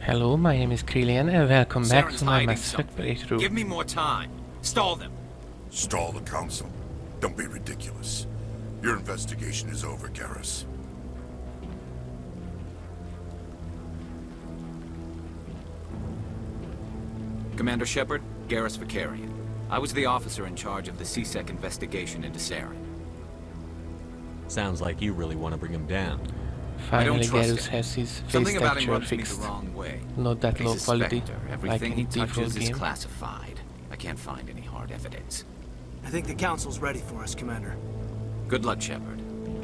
Hello, my name is Creelien and welcome back Saren's to my hiding Mass Effect something. playthrough. Give me more time. Stall them. Stall the Council? Don't be ridiculous. Your investigation is over, Garrus. Commander Shepard, Garrus Vicarian. I was the officer in charge of the CSEC investigation into Saren. Sounds like you really want to bring him down. Finally, trust Garrus him. has his face Something about him texture rubs me fixed. the wrong way. Not that He's low a quality, Spectre. like Everything in he default touches is game. classified. I can't find any hard evidence. I think the Council's ready for us, Commander. Good luck, Shepard.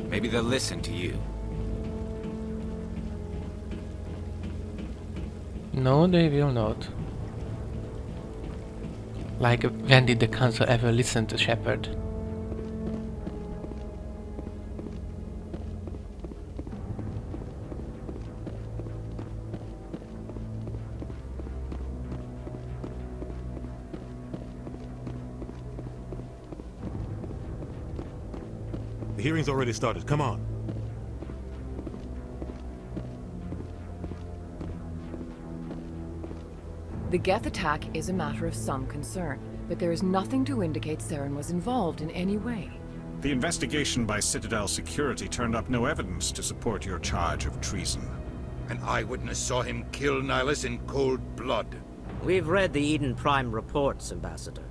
Maybe they'll listen to you. No, they will not. Like, when did the Council ever listen to Shepard? The hearing's already started. Come on. The Geth attack is a matter of some concern, but there is nothing to indicate Saren was involved in any way. The investigation by Citadel Security turned up no evidence to support your charge of treason. An eyewitness saw him kill Nihilus in cold blood. We've read the Eden Prime reports, Ambassador.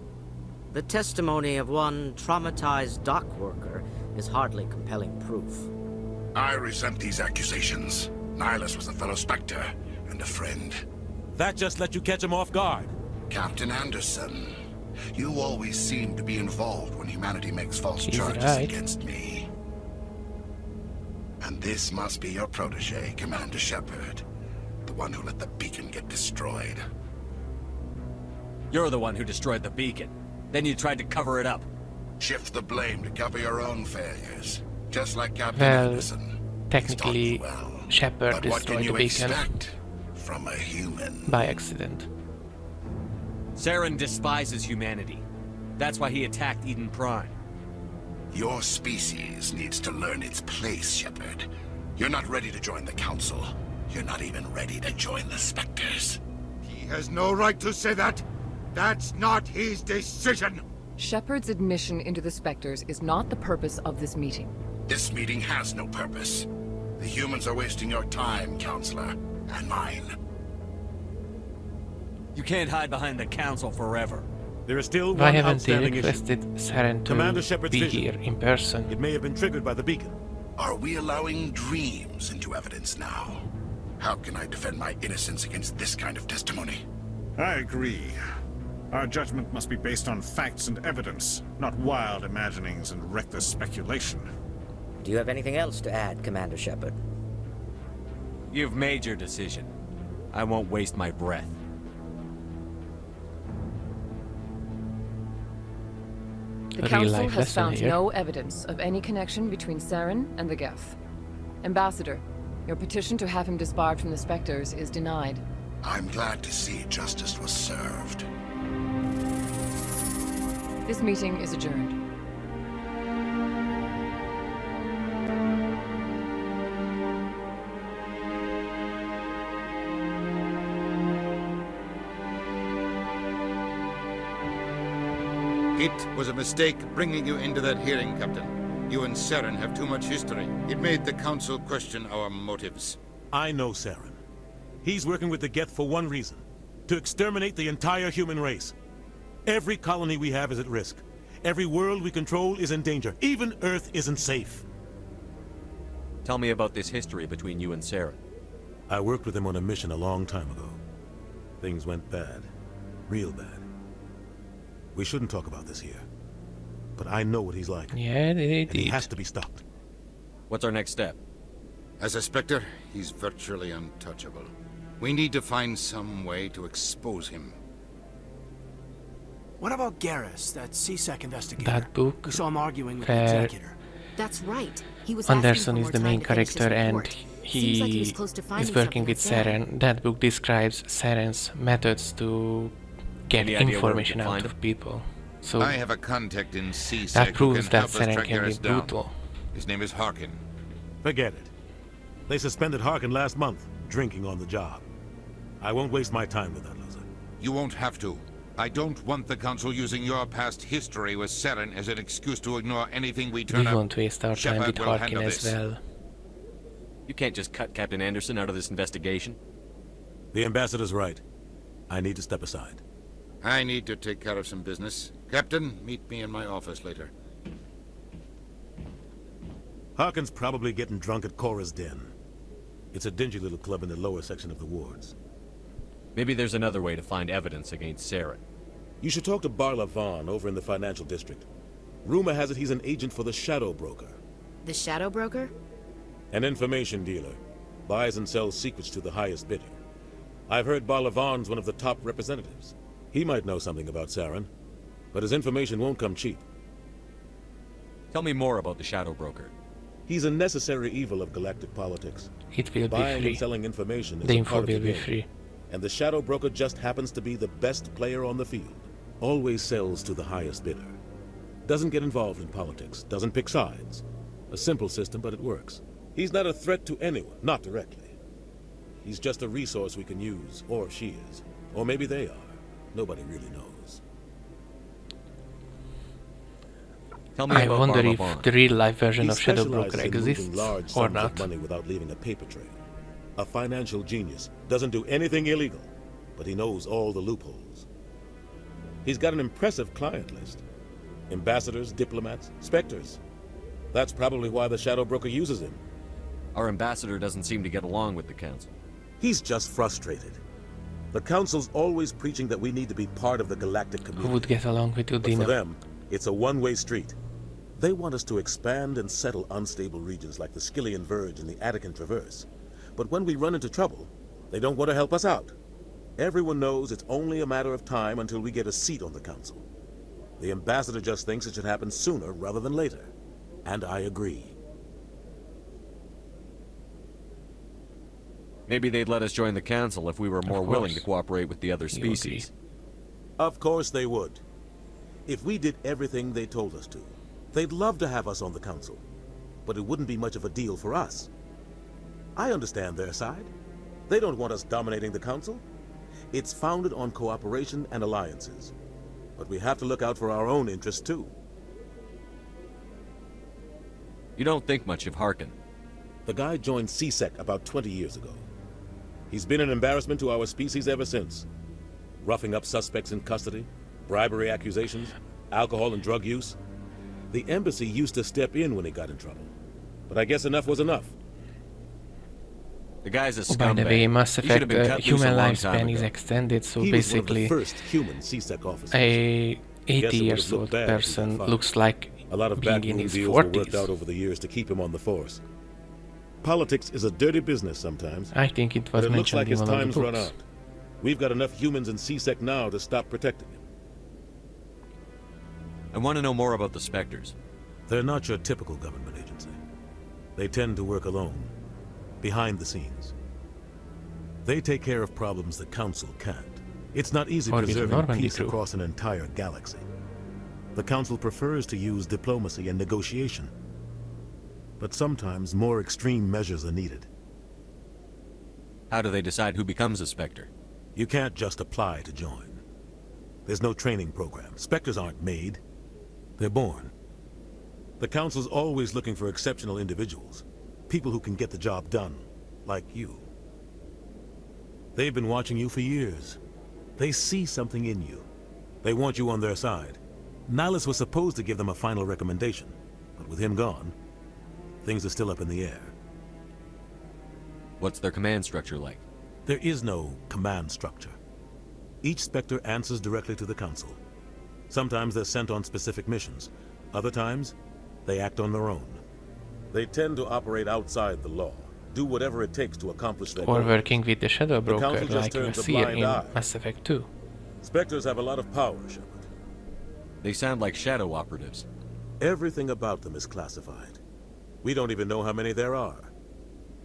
The testimony of one traumatized dock worker is hardly compelling proof. I resent these accusations. Nihilus was a fellow Spectre and a friend. That just let you catch him off guard. Captain Anderson, you always seem to be involved when humanity makes false He's charges right. against me. And this must be your protege, Commander Shepard. The one who let the beacon get destroyed. You're the one who destroyed the beacon. Then you tried to cover it up. Shift the blame to cover your own failures. Just like Captain Well, Anderson. technically, He's taught you well. Shepard But what can destroyed the you beacon expect from a human? by accident. Saren despises humanity. That's why he attacked Eden Prime. Your species needs to learn its place, Shepard. You're not ready to join the Council. You're not even ready to join the Spectres. He has no right to say that. That's not his decision. Shepard's admission into the Spectres is not the purpose of this meeting. This meeting has no purpose. The humans are wasting your time, Counselor, and mine. You can't hide behind the Council forever. There is still Why one haven't they outstanding issue. requested Saren Commander to Shepard's be vision. here in person? It may have been triggered by the beacon. Are we allowing dreams into evidence now? How can I defend my innocence against this kind of testimony? I agree. Our judgment must be based on facts and evidence, not wild imaginings and reckless speculation. Do you have anything else to add, Commander Shepard? You've made your decision. I won't waste my breath. The A Council real-life has lesson found here. no evidence of any connection between Saren and the Geth. Ambassador, your petition to have him disbarred from the Spectres is denied. I'm glad to see justice was served. This meeting is adjourned. It was a mistake bringing you into that hearing, Captain. You and Saren have too much history. It made the Council question our motives. I know Saren. He's working with the Geth for one reason. To exterminate the entire human race. Every colony we have is at risk. Every world we control is in danger. Even Earth isn't safe. Tell me about this history between you and Saren. I worked with him on a mission a long time ago. Things went bad. Real bad. We shouldn't talk about this here. But I know what he's like. Yeah, they And he did. has to be stopped. What's our next step? As a Spectre, he's virtually untouchable. We need to find some way to expose him. What about Garrus, that CSEC investigator? That book We saw him arguing with the where executor. That's right. He was Anderson is the main character and Seems like he was he close to is finding working something with on Saren. Saren. That book describes Saren's methods to get Any idea where we information can out find of him? people. So I have a contact in CSEC that who proves can that help us Saren track can be Garrus down. brutal. His name is Harkin. Forget it. They suspended Harkin last month, drinking on the job. I won't waste my time with that, loser. You won't have to. I don't want the Council using your past history with Saren as an excuse to ignore anything we turn We up. won't waste our time with Shepard will Harkin handle as this. well. You can't just cut Captain Anderson out of this investigation. The ambassador's right. I need to step aside. I need to take care of some business. Captain, meet me in my office later. Harkin's probably getting drunk at Cora's Den. It's a dingy little club in the lower section of the wards. Maybe there's another way to find evidence against Saren. You should talk to Barla Vaughn over in the financial district. Rumor has it he's an agent for the Shadow Broker. The Shadow Broker? An information dealer. Buys and sells secrets to the highest bidder. I've heard Barla Vaughn's one of the top representatives. He might know something about Saren, but his information won't come cheap. Tell me more about the Shadow Broker. He's a necessary evil of galactic politics. It will be Buying free. and selling information is The a info part of will the be game. free. And the Shadow Broker just happens to be the best player on the field. Always sells to the highest bidder. Doesn't get involved in politics. Doesn't pick sides. A simple system, but it works. He's not a threat to anyone, not directly. He's just a resource we can use, or she is. Or maybe they are. Nobody really knows. Tell me I about wonder Barla if Vaughn. the real life version He of Shadow specializes Broker in moving exists large or sums not. of money without leaving a paper trail. A financial genius. Doesn't do anything illegal, but he knows all the loopholes. He's got an impressive client list. Ambassadors, diplomats, specters. That's probably why the Shadow Broker uses him. Our ambassador doesn't seem to get along with the Council. He's just frustrated. The Council's always preaching that we need to be part of the galactic Who community. would get along with But for Udino? them, it's a one-way street. They want us to expand and settle unstable regions like the Skillian Verge and the Attican Traverse. But when we run into trouble, they don't want to help us out. Everyone knows it's only a matter of time until we get a seat on the Council. The ambassador just thinks it should happen sooner rather than later. And I agree. Maybe they'd let us join the Council if we were more willing to course. cooperate with the other You agree. species. Of course they would. If we did everything they told us to, they'd love to have us on the Council. But it wouldn't be much of a deal for us. I understand their side. They don't want us dominating the Council. It's founded on cooperation and alliances. But we have to look out for our own interests too. You don't think much of Harkin. The guy joined CSEC about 20 years ago. He's been an embarrassment to our species ever since. Roughing up suspects in custody, bribery accusations, alcohol and drug use. The embassy used to step in when he got in trouble. But I guess enough was enough. The guy's a Oh, by the scumbag. way, Mass He should have Effect been cut loose human a long time lifespan is ago. extended, so He was one of the basically first human CSEC officers. a Guess 80 it would years have looked old bad if he got person fired. looks like A lot of being in backroom his deals were worked 40s. out over the years to keep him on the force. Politics is a dirty business sometimes. I think it But was it looks mentioned like in his one of time's the run books. out. We've got enough humans in CSEC now to stop protecting him. I want to know more about the Spectres. They're not your typical government agency. They tend to work alone, behind the scenes. They take care of problems the Council can't. It's not easy Or with preserving Normandy peace crew. across an entire galaxy. The Council prefers to use diplomacy and negotiation. But sometimes more extreme measures are needed. How do they decide who becomes a Spectre? You can't just apply to join. There's no training program. Spectres aren't made. They're born. The Council's always looking for exceptional individuals. People who can get the job done. Like you. They've been watching you for years. They see something in you. They want you on their side. Nihilus was supposed to give them a final recommendation. But with him gone, things are still up in the air. What's their command structure like? There is no command structure. Each Spectre answers directly to the Council. Sometimes they're sent on specific missions. Other times, they act on their own. They tend to operate outside the law, do whatever it takes to accomplish their Or goals. working with the Shadow Broker Council just like turns a Rescale blind in eye. Mass Effect 2. Spectres have a lot of power, Shepard. They sound like shadow operatives. Everything about them is classified. We don't even know how many there are.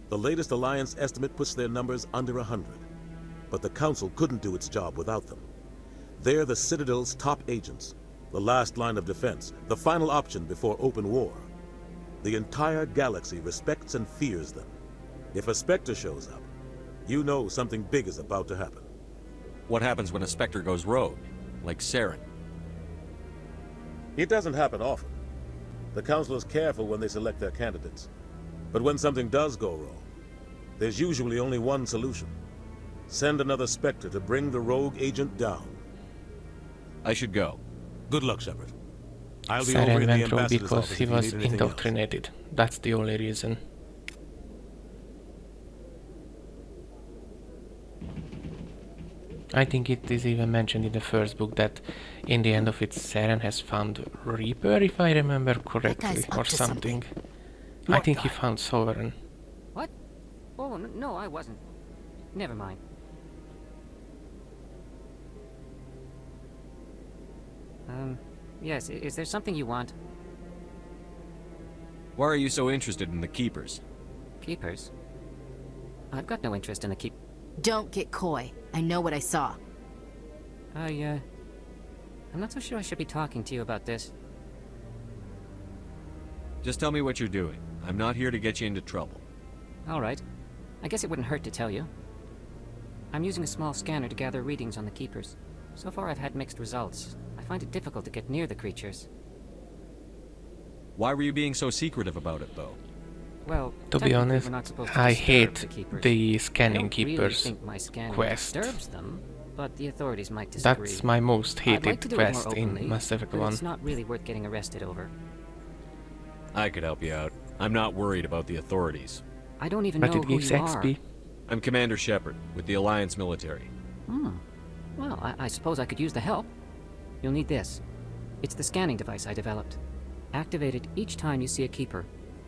The latest Alliance estimate puts their numbers under 100. But the Council couldn't do its job without them. They're the Citadel's top agents, the last line of defense, the final option before open war. The entire galaxy respects and fears them. If a Spectre shows up, You know something big is about to happen. What happens when a Spectre goes rogue? Like Saren? It doesn't happen often. The Council is careful when they select their candidates. But when something does go wrong, there's usually only one solution. Send another Spectre to bring the rogue agent down. I should go. Good luck, Shepard. I'll be over Saren in the went rogue ambassador's because office he if you was need anything else. indoctrinated. That's the only reason. I think it is even mentioned in the first book that in the end of it, Saren has found Reaper, if I remember correctly, or something. I think he found Sovereign. What? Oh, no, I wasn't. Never mind. Yes, is there something you want? Why are you so interested in the Keepers? Keepers? I've got no interest in the Don't get coy. I know what I saw. I'm not so sure I should be talking to you about this. Just tell me what you're doing. I'm not here to get you into trouble. All right. I guess it wouldn't hurt to tell you. I'm using a small scanner to gather readings on the Keepers. So far I've had mixed results. I find it difficult to get near the creatures. Why were you being so secretive about it, though? Well, To be honest, we're not supposed to I disturb hate the Keepers. the I scanning don't really Keepers think my scanning quest. disturbs them, but the authorities might disagree. That's my most I'd like hated to do it more quest openly, in Mass Effect but 1. it's not really worth getting arrested over. I could help you out. I'm not worried about the authorities. I don't even But know it who gives you XP. I'm Commander Shepard, with the Alliance military. Well, I suppose I could use the help. You'll need this. It's the scanning device I developed. Activate it each time you see a Keeper.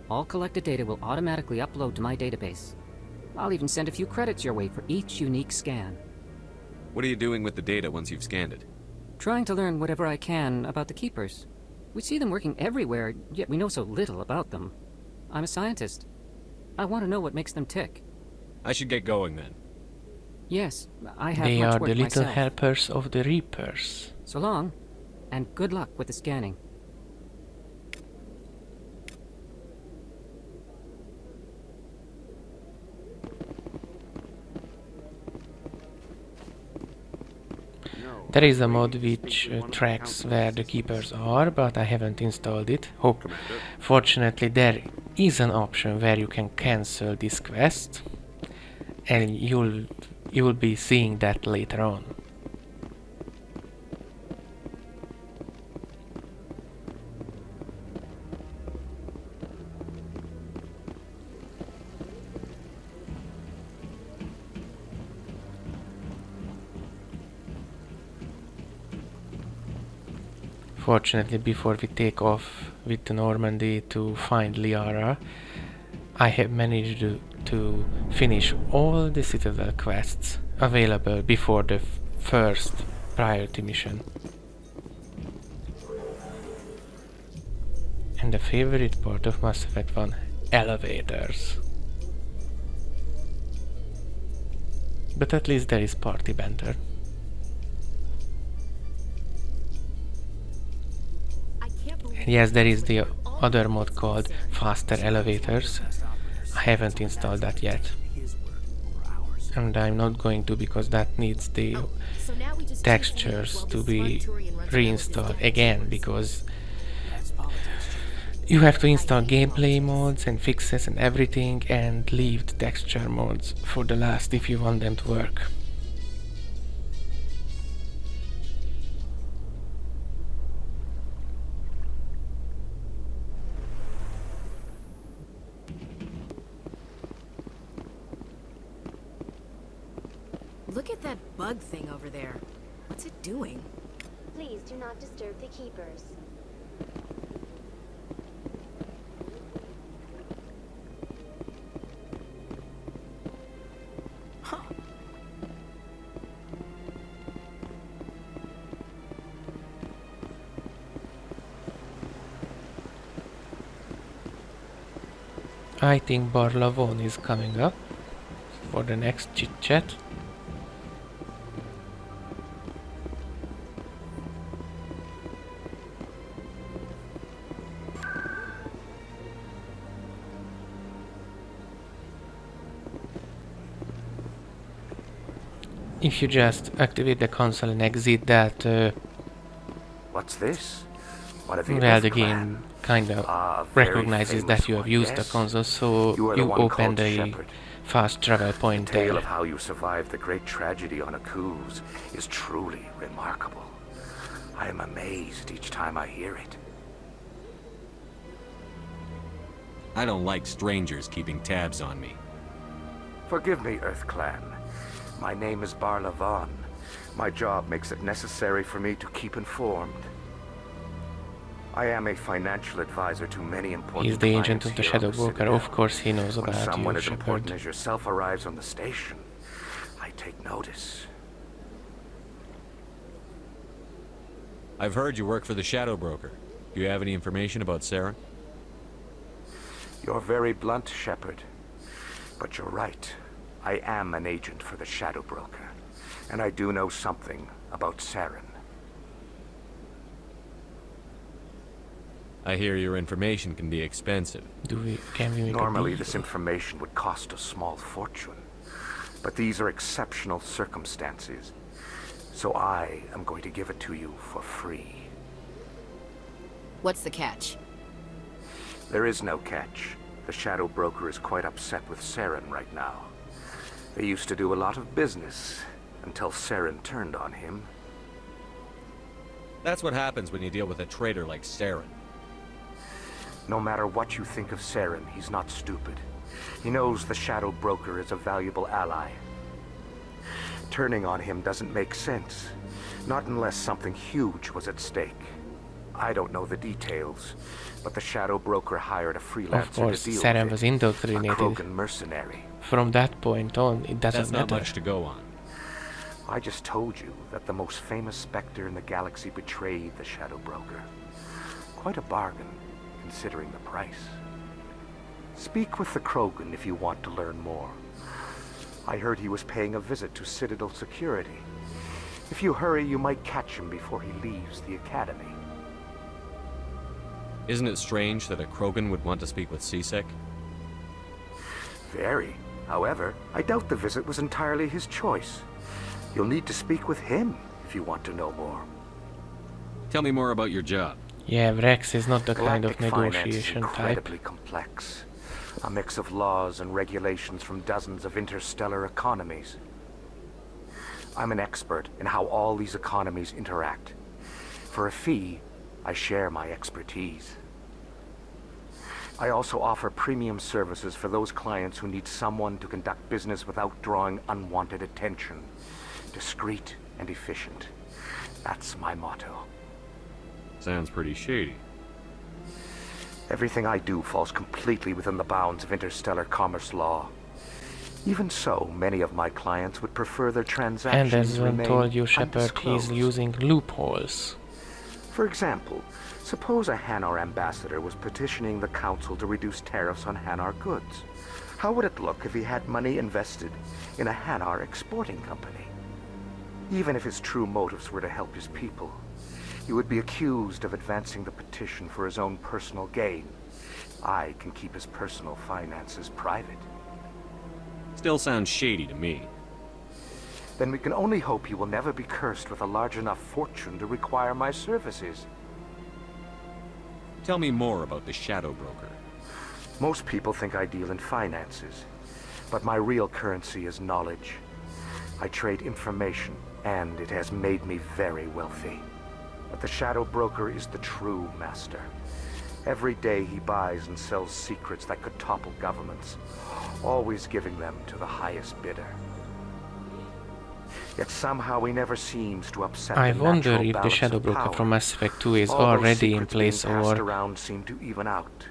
All collected data will automatically upload to my database. I'll even send a few credits your way for each unique scan. What are you doing with the data once you've scanned it? Trying to learn whatever I can about the Keepers. We see them working everywhere, yet we know so little about them. I'm a scientist. I want to know what makes them tick. I should get going then. Yes, I have They much are work the little myself. helpers of the Reapers. So long, and good luck with the scanning. There is a mod which tracks where the Keepers are, but I haven't installed it. Fortunately, there is an option where you can cancel this quest, and you'll be seeing that later on. Fortunately, before we take off with the Normandy to find Liara, I have managed to finish all the Citadel quests available before the first priority mission. And the favorite part of Mass Effect 1, elevators. But at least there is party banter. And yes, there is the other mod called Faster Elevators. I haven't installed that yet. And I'm not going to, because that needs the textures to be reinstalled again, because you have to install gameplay mods and fixes and everything and leave the texture mods for the last if you want them to work. Look at that bug thing over there. What's it doing? Please do not disturb the Keepers. I think Barla is coming up for the next chit-chat. if you just activate the console and exit that, What's this? One of the well, the Earth game kind of very recognizes famous that you have one, used the yes? console, so You are the you one open called the Shepard. fast travel point Tale there. of how you survived the great tragedy on a cruise is truly remarkable. I am amazed each time I hear it. I don't like strangers keeping tabs on me. Forgive me, Earth Clan. My name is Barla Vaughn. My job makes it necessary for me to keep informed. I am a financial advisor to many important He's the agent clients of the here Shadow on the Broker. Citadel. Of course he knows When about someone you, as important Shepard. as yourself arrives on the station, I take notice. I've heard you work for the Shadow Broker. Do you have any information about Saren? You're very blunt, Shepard. But you're right. I am an agent for the Shadow Broker. And I do know something about Saren. I hear your information can be expensive. Can we make Normally, a deal? this information would cost a small fortune. But these are exceptional circumstances. So I am going to give it to you for free. What's the catch? There is no catch. The Shadow Broker is quite upset with Saren right now. They used to do a lot of business until Saren turned on him. That's what happens when you deal with a traitor like Saren. No matter what you think of Saren, he's not stupid. He knows the Shadow Broker is a valuable ally. Turning on him doesn't make sense. Not unless something huge was at stake. I don't know the details, but the Shadow Broker hired a freelancer Of course, to deal Saren with was it. A indoctrinated. Krogan mercenary. From that point on, it doesn't That's not matter. much to go on. I just told you that the most famous Spectre in the galaxy betrayed the Shadow Broker. Quite a bargain, considering the price. Speak with the Krogan if you want to learn more. I heard he was paying a visit to Citadel security. If you hurry, you might catch him before he leaves the Academy. Isn't it strange that a Krogan would want to speak with C-Sec? Very. However, I doubt the visit was entirely his choice. You'll need to speak with him if you want to know more. Tell me more about your job. Yeah, Wrex is not the kind of Galactic finance is negotiation type. incredibly complex. A mix of laws and regulations from dozens of interstellar economies. I'm an expert in how all these economies interact. For a fee, I share my expertise. I also offer premium services for those clients who need someone to conduct business without drawing unwanted attention. Discreet and efficient. That's my motto. Sounds pretty shady. Everything I do falls completely within the bounds of interstellar commerce law. Even so, many of my clients would prefer their And transactions as I remain told you, Shepard, he's undisclosed. using loopholes. For example, suppose a Hanar ambassador was petitioning the Council to reduce tariffs on Hanar goods. How would it look if he had money invested in a Hanar exporting company? Even if his true motives were to help his people, he would be accused of advancing the petition for his own personal gain. I can keep his personal finances private. Still sounds shady to me. Then we can only hope he will never be cursed with a large enough fortune to require my services. Tell me more about the Shadow Broker. Most people think I deal in finances, but my real currency is knowledge. I trade information, and it has made me very wealthy. But the Shadow Broker is the true master. Every day he buys and sells secrets that could topple governments, always giving them to the highest bidder. Yet somehow he never seems to upset I the wonder natural if the balance Shadow of Broker power. from Mass Effect 2 is All those already in secrets being place, passed or around seem to even out.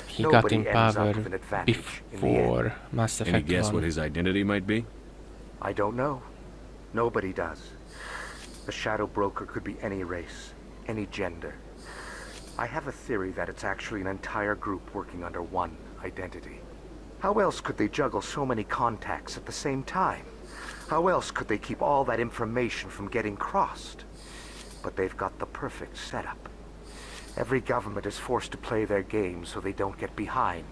he Nobody got in ends up power with an advantage in the end. before Mass Effect Any guess 1. what his identity might be? I don't know. Nobody does. The Shadow Broker could be any race, any gender. I have a theory that it's actually an entire group working under one identity. How else could they juggle so many contacts at the same time? How else could they keep all that information from getting crossed? But they've got the perfect setup. Every government is forced to play their game so they don't get behind.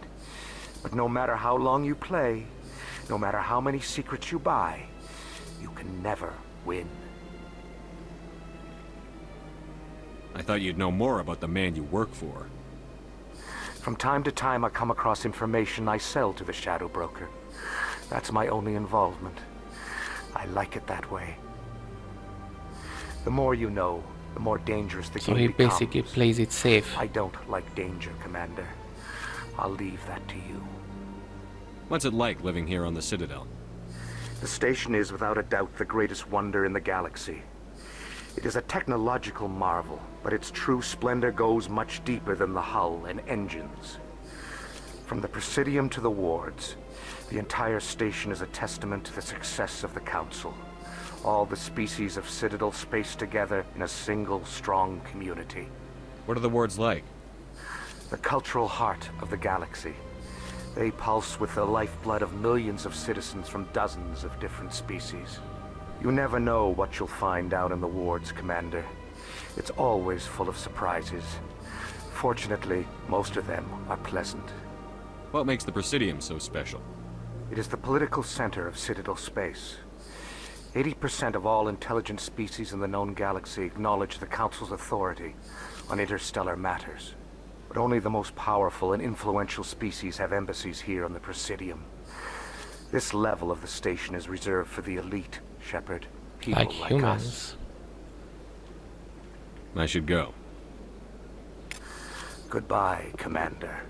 But no matter how long you play, no matter how many secrets you buy, You can never win. I thought you'd know more about the man you work for. From time to time, I come across information I sell to the Shadow Broker. That's my only involvement. I like it that way. The more you know, the more dangerous the So game he becomes. basically plays it safe. I don't like danger, Commander. I'll leave that to you. What's it like living here on the Citadel? The station is without a doubt the greatest wonder in the galaxy. It is a technological marvel, but its true splendor goes much deeper than the hull and engines. From the Presidium to the wards, the entire station is a testament to the success of the Council. All the species of Citadel spaced together in a single, strong community. What are the wards like? The cultural heart of the galaxy. They pulse with the lifeblood of millions of citizens from dozens of different species. You never know what you'll find out in the wards, Commander. It's always full of surprises. Fortunately, most of them are pleasant. What makes the Presidium so special? It is the political center of Citadel space. 80% of all intelligent species in the known galaxy acknowledge the Council's authority on interstellar matters. But only the most powerful and influential species have embassies here on the Presidium. This level of the station is reserved for the elite, Shepard. People Like like humans. us. I should go. Goodbye, Commander.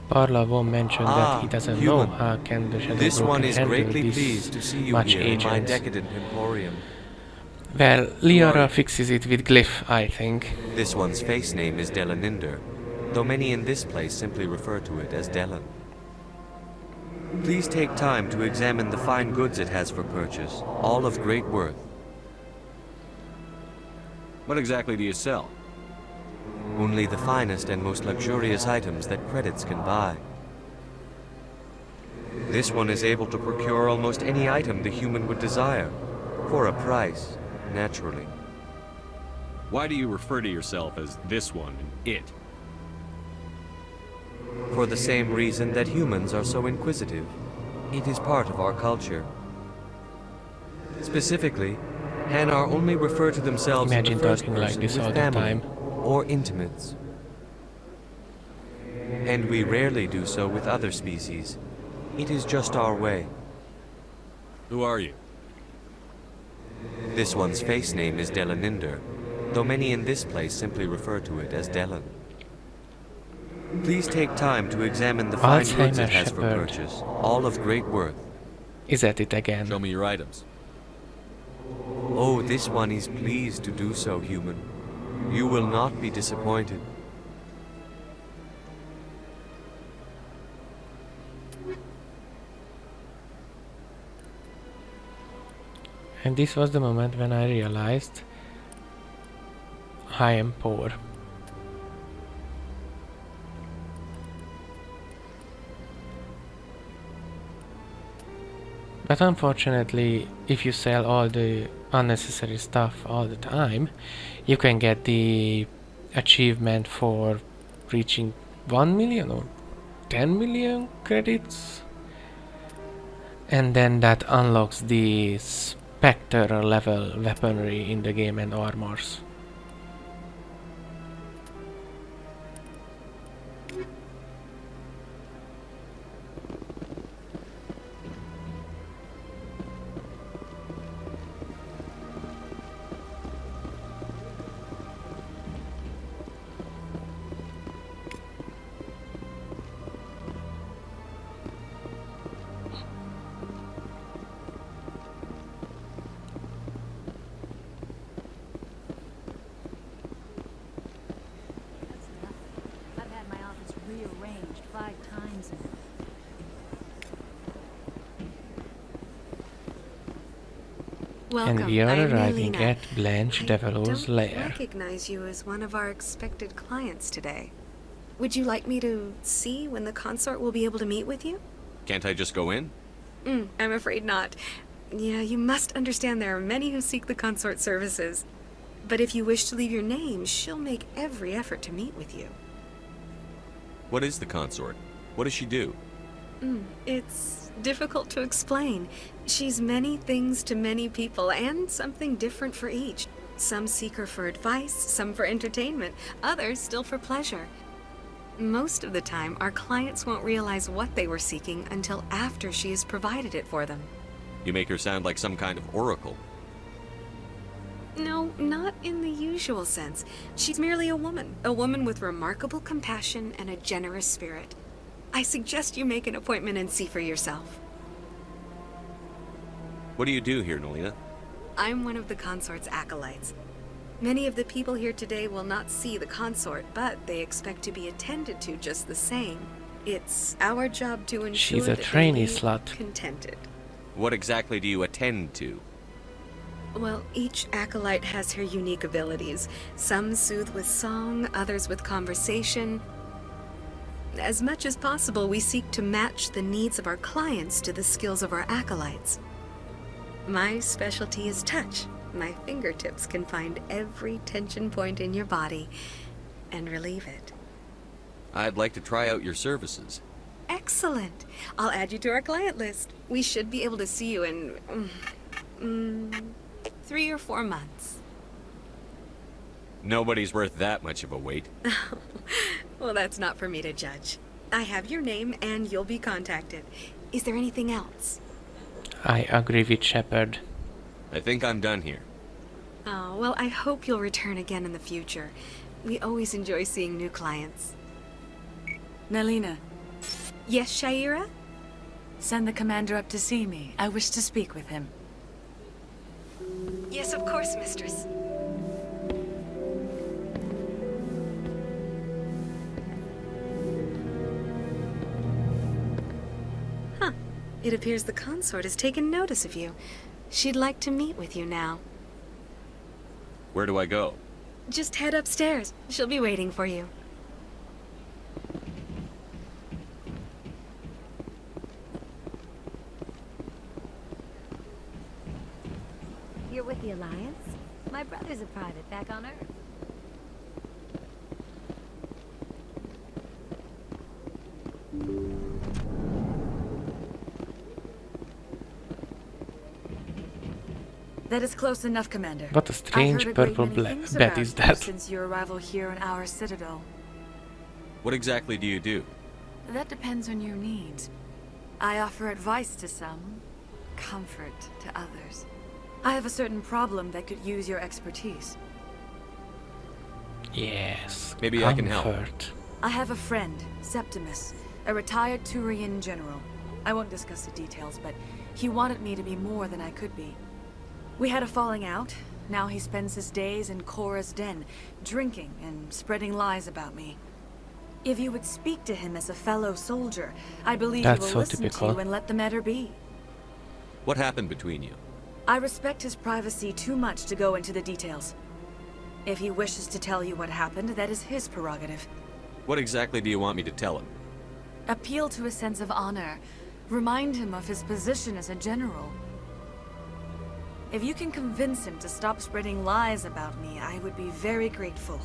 Barla won't mention that he doesn't know how can the Shadow This Broker one is handle greatly this pleased to see you much here in my agents. decadent emporium. Well, Liara fixes it with glyph, I think. This one's face name is Delaninder, though many in this place simply refer to it as Delan. Please take time to examine the fine goods it has for purchase, all of great worth. What exactly do you sell? Only the finest and most luxurious items that credits can buy. This one is able to procure almost any item the human would desire, for a price, naturally. Why do you refer to yourself as this one and it? For the same reason that humans are so inquisitive. It is part of our culture. Specifically, Hanar only refer to themselves Imagine in the first talking like person this with all the family time. or intimates. And we rarely do so with other species. It is just our way. Who are you? This one's face name is Delaninder, though many in this place simply refer to it as Delan. Please take time to examine the fine goods it has for Shepard. purchase, all of great worth. Is at it again. Show me your items. Oh, this one is pleased to do so, human. You will not be disappointed. And this was the moment when I realized I am poor. But unfortunately, if you sell all the unnecessary stuff all the time, you can get the achievement for reaching 1 million or 10 million credits. And then that unlocks the Spectre level weaponry in the game and armors. Welcome. And we are I'm arriving Melina. at Blanche Devereaux's I don't lair. recognize you as one of our expected clients today. Would you like me to see when the consort will be able to meet with you? Can't I just go in? I'm afraid not. Yeah, you must understand there are many who seek the consort services. But if you wish to leave your name, she'll make every effort to meet with you. What is the consort? What does she do? It's difficult to explain. She's many things to many people, and something different for each. Some seek her for advice, some for entertainment, others still for pleasure. Most of the time, our clients won't realize what they were seeking until after she has provided it for them. You make her sound like some kind of oracle. No, not in the usual sense. She's merely a woman with remarkable compassion and a generous spirit. I suggest you make an appointment and see for yourself. What do you do here, Melina? I'm one of the consort's acolytes. Many of the people here today will not see the consort, but they expect to be attended to just the same. It's our job to ensure She's a that trainee they leave slut. contented. What exactly do you attend to? Well, each acolyte has her unique abilities. Some soothe with song, others with conversation. As much as possible, we seek to match the needs of our clients to the skills of our acolytes. My specialty is touch. My fingertips can find every tension point in your body and relieve it. I'd like to try out your services. Excellent. I'll add you to our client list. We should be able to see you in 3 or 4 months. Nobody's worth that much of a wait. Well, that's not for me to judge. I have your name and you'll be contacted. Is there anything else? I agree with Shepard. I think I'm done here. Oh, well, I hope you'll return again in the future. We always enjoy seeing new clients. Melina. Yes, Shaira? Send the commander up to see me. I wish to speak with him. Yes, of course, mistress. Huh. It appears the consort has taken notice of you. She'd like to meet with you now. Where do I go? Just head upstairs. She'll be waiting for you. You're with the Alliance? My brother's a private back on Earth. That is close enough, Commander. What a strange I've heard a purple great many things bat about is you that? since your arrival here in our citadel. What exactly do you do? That depends on your needs. I offer advice to some, comfort to others. I have a certain problem that could use your expertise. Yes. Maybe I can help. Comfort. I have a friend, Septimus, a retired Turian general. I won't discuss the details, but he wanted me to be more than I could be. We had a falling out. Now he spends his days in Korra's den, drinking and spreading lies about me. If you would speak to him as a fellow soldier, I believe That's he will so listen typical. to you and let the matter be. What happened between you? I respect his privacy too much to go into the details. If he wishes to tell you what happened, that is his prerogative. What exactly do you want me to tell him? Appeal to his sense of honor. Remind him of his position as a general. If you can convince him to stop spreading lies about me, I would be very grateful.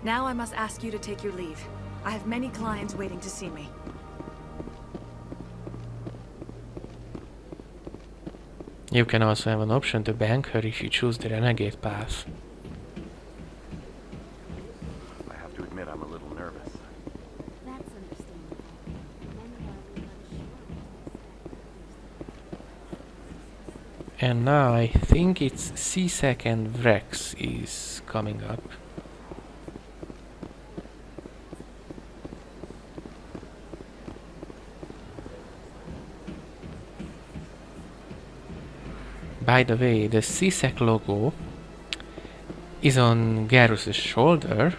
Now I must ask you to take your leave. I have many clients waiting to see me. You can also have an option to bank her if you choose the renegade path. I have to admit I'm a little nervous. That's understandable. Many are unsure. And now I think it's C-Sec and Wrex is coming up. By the way, the C-Sec logo is on Garrus's shoulder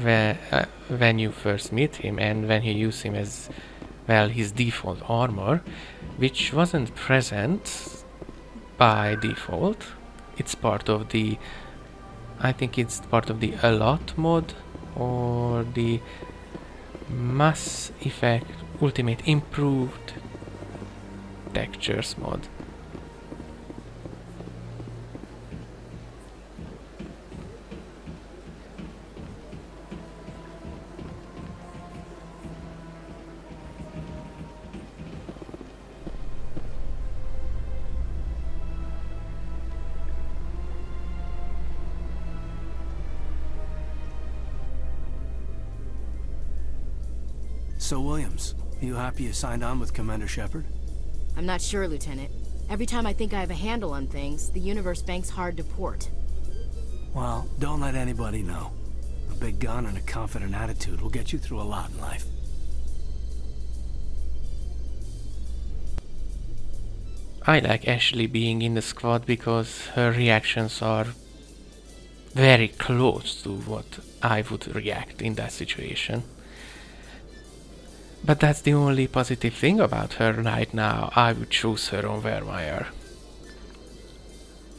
when you first meet him, and when you use him as well, his default armor, which wasn't present by default. It's part of the, I think it's part of the ALOV mod or the Mass Effect Ultimate Improved Textures mod. So, Williams, you happy you signed on with Commander Shepard? I'm not sure, Lieutenant. Every time I think I have a handle on things, the universe bank's hard to port. Well, don't let anybody know. A big gun and a confident attitude will get you through a lot in life. I like Ashley being in the squad because her reactions are very close to what I would react in that situation. But that's the only positive thing about her right now. I would choose her on Vermeer.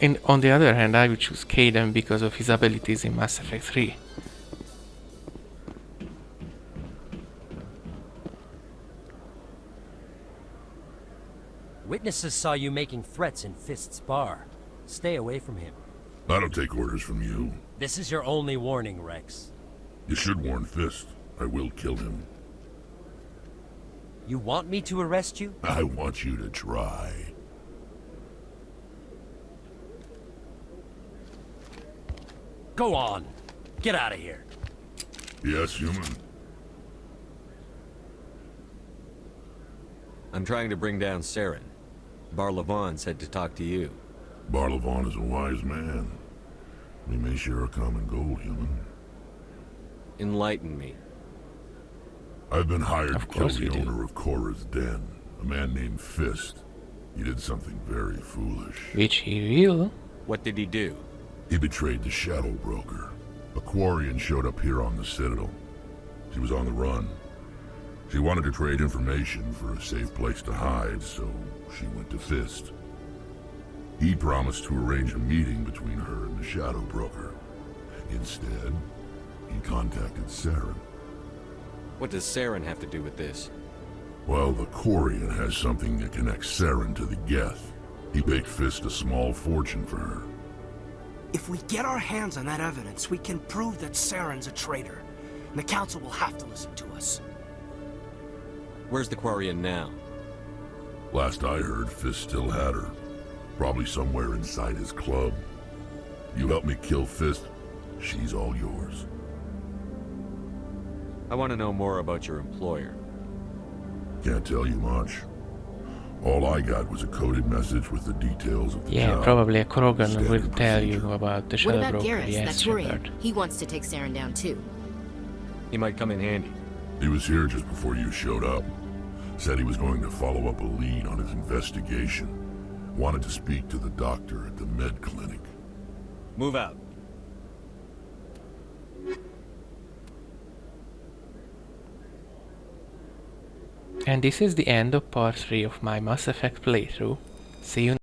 And on the other hand, I would choose Kaidan because of his abilities in Mass Effect 3. Witnesses saw you making threats in Fist's bar. Stay away from him. I don't take orders from you. This is your only warning, Wrex. You should warn Fist. I will kill him. You want me to arrest you? I want you to try. Go on. Get out of here. Yes, human. I'm trying to bring down Saren. Barla said to talk to you. Barla is a wise man. We may share a common goal, human. Enlighten me. I've been hired to kill the owner of Korra's den, a man named Fist. He did something very foolish. Which he will. What did he do? He betrayed the Shadow Broker. A Quarian showed up here on the Citadel. She was on the run. She wanted to trade information for a safe place to hide, so she went to Fist. He promised to arrange a meeting between her and the Shadow Broker. Instead, he contacted Saren. What does Saren have to do with this? Well, the Quarian has something that connects Saren to the Geth. He paid Fist a small fortune for her. If we get our hands on that evidence, we can prove that Saren's a traitor. And the Council will have to listen to us. Where's the Quarian now? Last I heard, Fist still had her. Probably somewhere inside his club. You help me kill Fist, she's all yours. I want to know more about your employer. Can't tell you much. All I got was a coded message with the details of the job. Probably a Krogan will tell you about the Shadow What about Broker. Garrus, Yes, that Turian? Shepard. He wants to take Saren down too. He might come in handy. He was here just before you showed up. Said he was going to follow up a lead on his investigation. Wanted to speak to the doctor at the med clinic. Move out. And this is the end of part 3 of my Mass Effect playthrough. See you